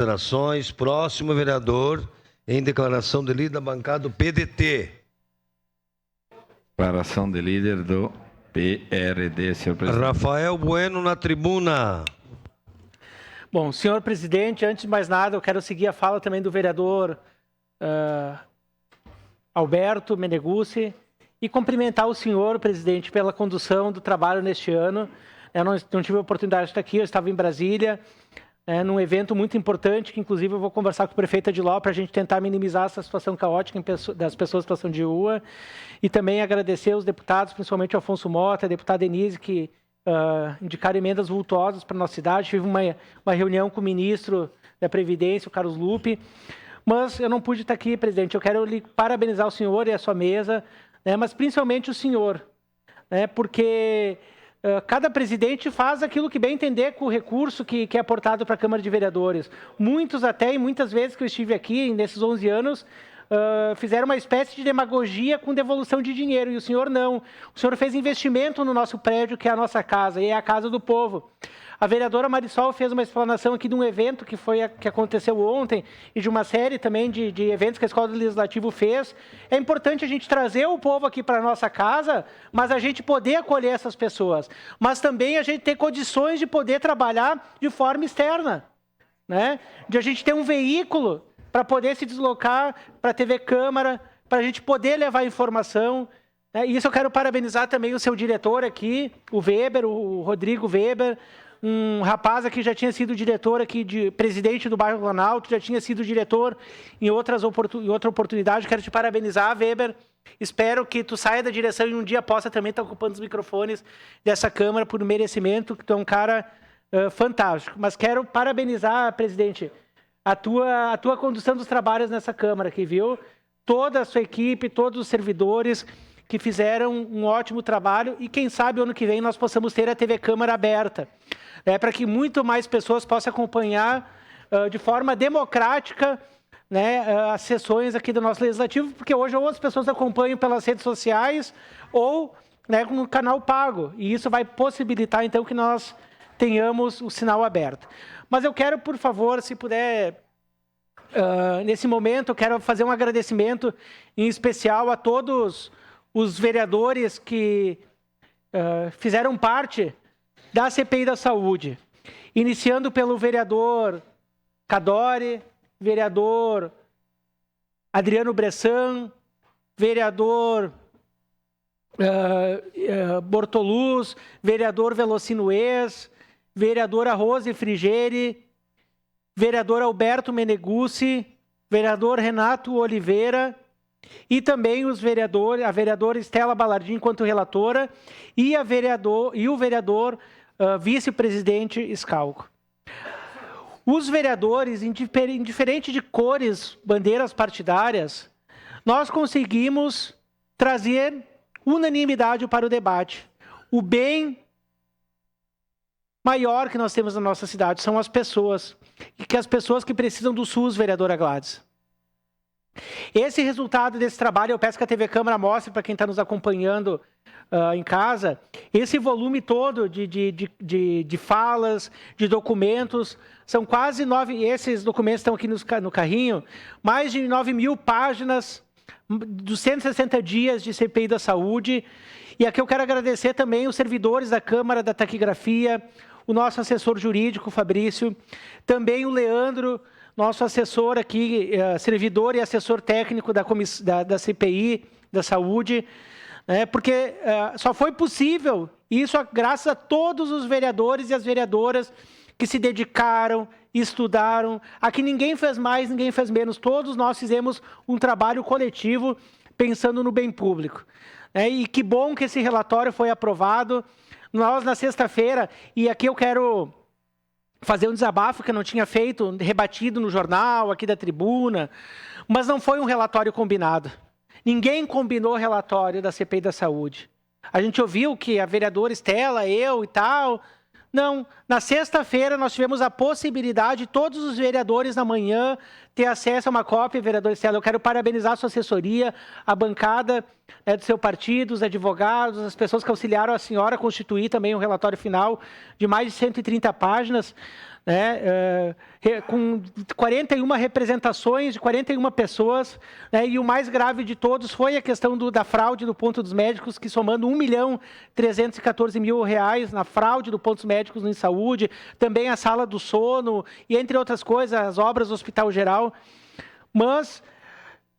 Considerações. Próximo vereador, em declaração de líder da bancada do PDT. Declaração de líder do PRD, senhor presidente. Rafael Bueno na tribuna. Bom, senhor presidente, antes de mais nada, eu quero seguir a fala também do vereador Alberto Meneguzzi e cumprimentar o senhor, presidente, pela condução do trabalho neste ano. Eu não tive a oportunidade de estar aqui, eu estava em Brasília, num evento muito importante, que inclusive eu vou conversar com o prefeito Ediló para a gente tentar minimizar essa situação caótica das pessoas em situação de rua. E também agradecer aos deputados, principalmente Afonso Mota, a deputada Denise, que indicaram emendas vultuosas para a nossa cidade. Tive uma reunião com o ministro da Previdência, o Carlos Lupe. Mas eu não pude estar aqui, presidente. Eu quero lhe parabenizar o senhor e a sua mesa, né, mas principalmente o senhor, né, porque cada presidente faz aquilo que bem entender com o recurso que é aportado para a Câmara de Vereadores. Muitos até, e muitas vezes que eu estive aqui, nesses 11 anos, fizeram uma espécie de demagogia com devolução de dinheiro, e o senhor não. O senhor fez investimento no nosso prédio, que é a nossa casa, e é a casa do povo. A vereadora Marisol fez uma explanação aqui de um evento que aconteceu ontem e de uma série também de eventos que a Escola do Legislativo fez. É importante a gente trazer o povo aqui para a nossa casa, mas a gente poder acolher essas pessoas. Mas também a gente ter condições de poder trabalhar de forma externa, né? De a gente ter um veículo para poder se deslocar para a TV Câmara, para a gente poder levar informação. E isso eu quero parabenizar também o seu diretor aqui, o Weber, o Rodrigo Weber, um rapaz aqui já tinha sido diretor aqui, presidente do bairro Planalto, já tinha sido diretor em outra oportunidade. Quero te parabenizar, Weber. Espero que tu saia da direção e um dia possa também estar ocupando os microfones dessa Câmara por merecimento, que tu é um cara fantástico. Mas quero parabenizar, presidente, a tua condução dos trabalhos nessa Câmara aqui, viu? Toda a sua equipe, todos os servidores que fizeram um ótimo trabalho, e quem sabe ano que vem nós possamos ter a TV Câmara aberta, para que muito mais pessoas possam acompanhar de forma democrática, né, as sessões aqui do nosso Legislativo, porque hoje ou as pessoas acompanham pelas redes sociais ou, né, no canal pago, e isso vai possibilitar então que nós tenhamos o sinal aberto. Mas eu quero, por favor, se puder, nesse momento, eu quero fazer um agradecimento em especial a todos os vereadores que fizeram parte da CPI da Saúde, iniciando pelo vereador Cadore, vereador Adriano Bressan, vereador Bortoluz, vereador Velocino Ex, vereadora Rose Frigeri, vereador Alberto Meneguzzi, vereador Renato Oliveira, e também a vereadora Estela Balardim, enquanto relatora, e o vereador vice-presidente Scalco. Os vereadores, indiferente de cores, bandeiras partidárias, nós conseguimos trazer unanimidade para o debate. O bem maior que nós temos na nossa cidade são as pessoas, e que as pessoas que precisam do SUS, vereadora Gladys. Esse resultado desse trabalho, eu peço que a TV Câmara mostre para quem está nos acompanhando em casa, esse volume todo de falas, de documentos, são quase 9, esses documentos estão aqui no carrinho, mais de 9.000 páginas, dos 160 dias de CPI da Saúde. E aqui eu quero agradecer também os servidores da Câmara da Taquigrafia, o nosso assessor jurídico, Fabrício, também o Leandro, nosso assessor aqui, servidor e assessor técnico da CPI da Saúde, porque só foi possível isso graças a todos os vereadores e as vereadoras que se dedicaram, estudaram. Aqui ninguém fez mais, ninguém fez menos. Todos nós fizemos um trabalho coletivo pensando no bem público. E que bom que esse relatório foi aprovado. Nós, na sexta-feira, e aqui eu quero fazer um desabafo que eu não tinha feito, rebatido no jornal, aqui da tribuna, mas não foi um relatório combinado. Ninguém combinou o relatório da CPI da Saúde. A gente ouviu que a vereadora Estela, eu e tal. Não, na sexta-feira nós tivemos a possibilidade de todos os vereadores na manhã ter acesso a uma cópia, vereador Estela. Eu quero parabenizar a sua assessoria, a bancada do seu partido, os advogados, as pessoas que auxiliaram a senhora a constituir também um relatório final de mais de 130 páginas. né, com 41 representações de 41 pessoas, né, e o mais grave de todos foi a questão da fraude do Ponto dos Médicos, que somando R$1.314.000 na fraude do Ponto dos Médicos em saúde, também a sala do sono, e entre outras coisas, as obras do Hospital Geral. Mas,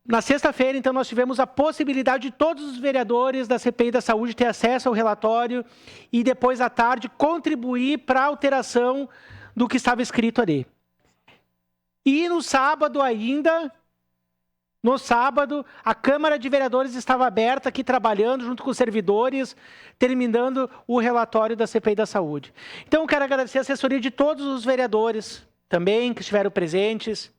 na sexta-feira, então, nós tivemos a possibilidade de todos os vereadores da CPI da Saúde ter acesso ao relatório e depois, à tarde, contribuir para a alteração do que estava escrito ali. E no sábado ainda, a Câmara de Vereadores estava aberta aqui trabalhando junto com os servidores, terminando o relatório da CPI da Saúde. Então, eu quero agradecer a assessoria de todos os vereadores também que estiveram presentes,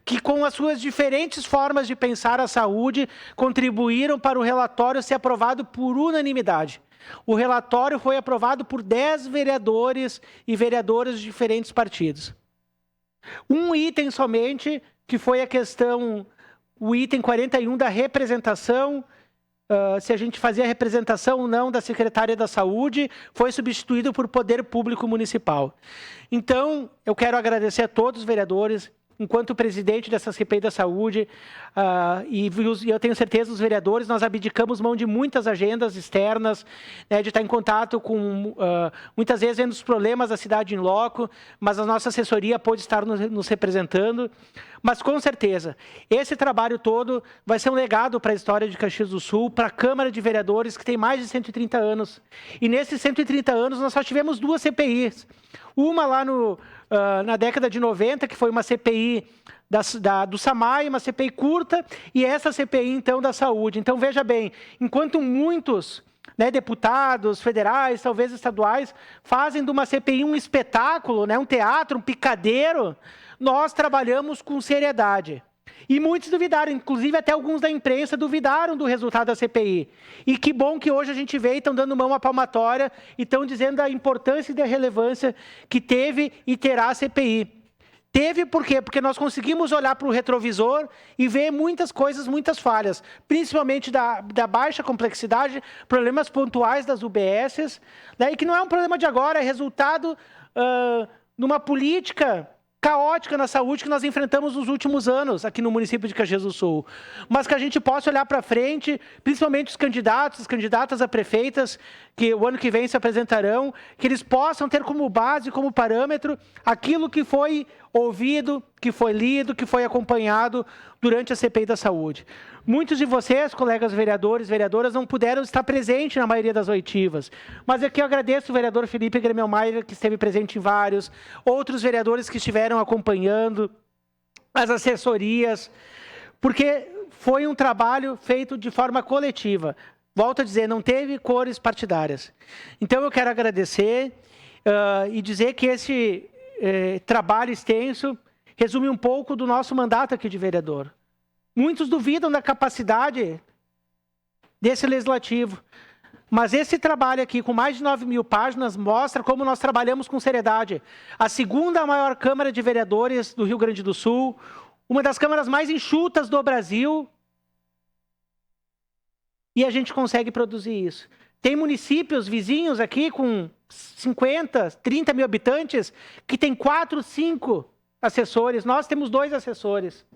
que com as suas diferentes formas de pensar a saúde, contribuíram para o relatório ser aprovado por unanimidade. O relatório foi aprovado por 10 vereadores e vereadoras de diferentes partidos. Um item somente, que foi a questão, o item 41 da representação, se a gente fazia a representação ou não da secretária da Saúde, foi substituído por Poder Público Municipal. Então, eu quero agradecer a todos os vereadores, enquanto presidente dessa CPI da Saúde, e eu tenho certeza, os vereadores, nós abdicamos mão de muitas agendas externas, né, de estar em contato com, muitas vezes, vendo os problemas da cidade em loco, mas a nossa assessoria pôde estar nos representando. Mas, com certeza, esse trabalho todo vai ser um legado para a história de Caxias do Sul, para a Câmara de Vereadores, que tem mais de 130 anos. E nesses 130 anos, nós só tivemos 2 CPIs. Uma lá na década de 90, que foi uma CPI do SAMAI, uma CPI curta, e essa CPI, então, da saúde. Então, veja bem, enquanto muitos, né, deputados federais, talvez estaduais, fazem de uma CPI um espetáculo, né, um teatro, um picadeiro, nós trabalhamos com seriedade. E muitos duvidaram, inclusive até alguns da imprensa duvidaram do resultado da CPI. E que bom que hoje a gente vê e estão dando mão à palmatória e estão dizendo da importância e da relevância que teve e terá a CPI. Teve por quê? Porque nós conseguimos olhar para o retrovisor e ver muitas coisas, muitas falhas, principalmente da baixa complexidade, problemas pontuais das UBSs, né, e que não é um problema de agora, é resultado de uma política caótica na saúde que nós enfrentamos nos últimos anos aqui no município de Caxias do Sul. Mas que a gente possa olhar para frente, principalmente os candidatos, as candidatas a prefeitas, que o ano que vem se apresentarão, que eles possam ter como base, como parâmetro, aquilo que foi ouvido, que foi lido, que foi acompanhado durante a CPI da Saúde. Muitos de vocês, colegas vereadores, vereadoras, não puderam estar presentes na maioria das oitivas. Mas aqui eu agradeço o vereador Felipe Grêmio-Maia, que esteve presente em vários, outros vereadores que estiveram acompanhando, as assessorias, porque foi um trabalho feito de forma coletiva. Volto a dizer, não teve cores partidárias. Então eu quero agradecer e dizer que esse trabalho extenso resume um pouco do nosso mandato aqui de vereador. Muitos duvidam da capacidade desse legislativo, mas esse trabalho aqui, com mais de 9.000 páginas, mostra como nós trabalhamos com seriedade. A segunda maior Câmara de Vereadores do Rio Grande do Sul, uma das câmaras mais enxutas do Brasil, e a gente consegue produzir isso. Tem municípios vizinhos aqui com 50, 30 mil habitantes, que tem 4, 5 assessores. Nós temos 2 assessores.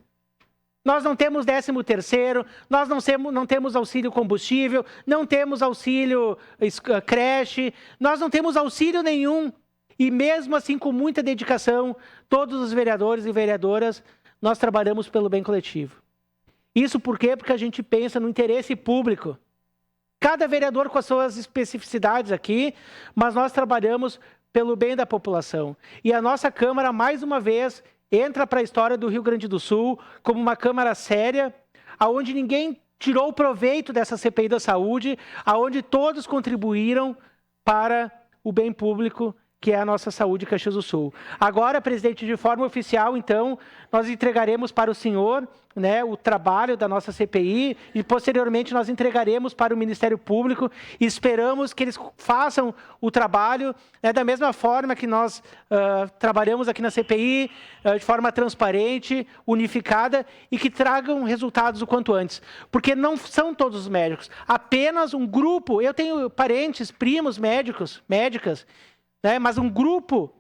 Nós não temos 13º, nós não temos auxílio combustível, não temos auxílio creche, nós não temos auxílio nenhum. E mesmo assim, com muita dedicação, todos os vereadores e vereadoras, nós trabalhamos pelo bem coletivo. Isso por quê? Porque a gente pensa no interesse público. Cada vereador com as suas especificidades aqui, mas nós trabalhamos pelo bem da população. E a nossa Câmara, mais uma vez, entra para a história do Rio Grande do Sul como uma Câmara séria, onde ninguém tirou proveito dessa CPI da Saúde, onde todos contribuíram para o bem público, que é a nossa saúde em Caxias do Sul. Agora, presidente, de forma oficial, então, nós entregaremos para o senhor, né, o trabalho da nossa CPI e, posteriormente, nós entregaremos para o Ministério Público e esperamos que eles façam o trabalho, né, da mesma forma que nós trabalhamos aqui na CPI, de forma transparente, unificada e que tragam resultados o quanto antes. Porque não são todos os médicos, apenas um grupo. Eu tenho parentes, primos médicos, médicas, né, mas um grupo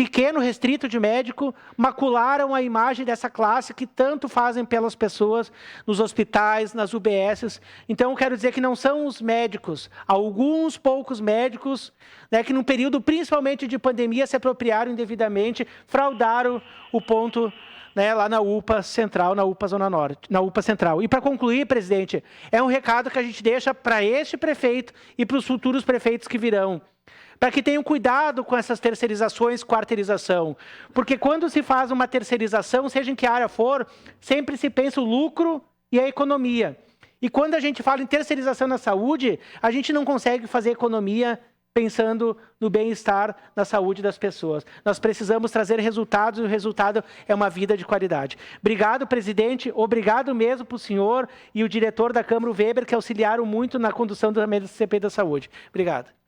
pequeno restrito de médico, macularam a imagem dessa classe que tanto fazem pelas pessoas nos hospitais, nas UBSs. Então, eu quero dizer que não são os médicos, alguns poucos médicos, né, que num período principalmente de pandemia se apropriaram indevidamente, fraudaram o ponto, né, lá na UPA Central, na UPA Zona Norte, na UPA Central. E para concluir, presidente, é um recado que a gente deixa para este prefeito e para os futuros prefeitos que virão, para que tenham cuidado com essas terceirizações, quarteirização. Porque quando se faz uma terceirização, seja em que área for, sempre se pensa o lucro e a economia. E quando a gente fala em terceirização na saúde, a gente não consegue fazer economia pensando no bem-estar, na saúde das pessoas. Nós precisamos trazer resultados e o resultado é uma vida de qualidade. Obrigado, presidente. Obrigado mesmo para o senhor e o diretor da Câmara, o Weber, que auxiliaram muito na condução da CPI da Saúde. Obrigado.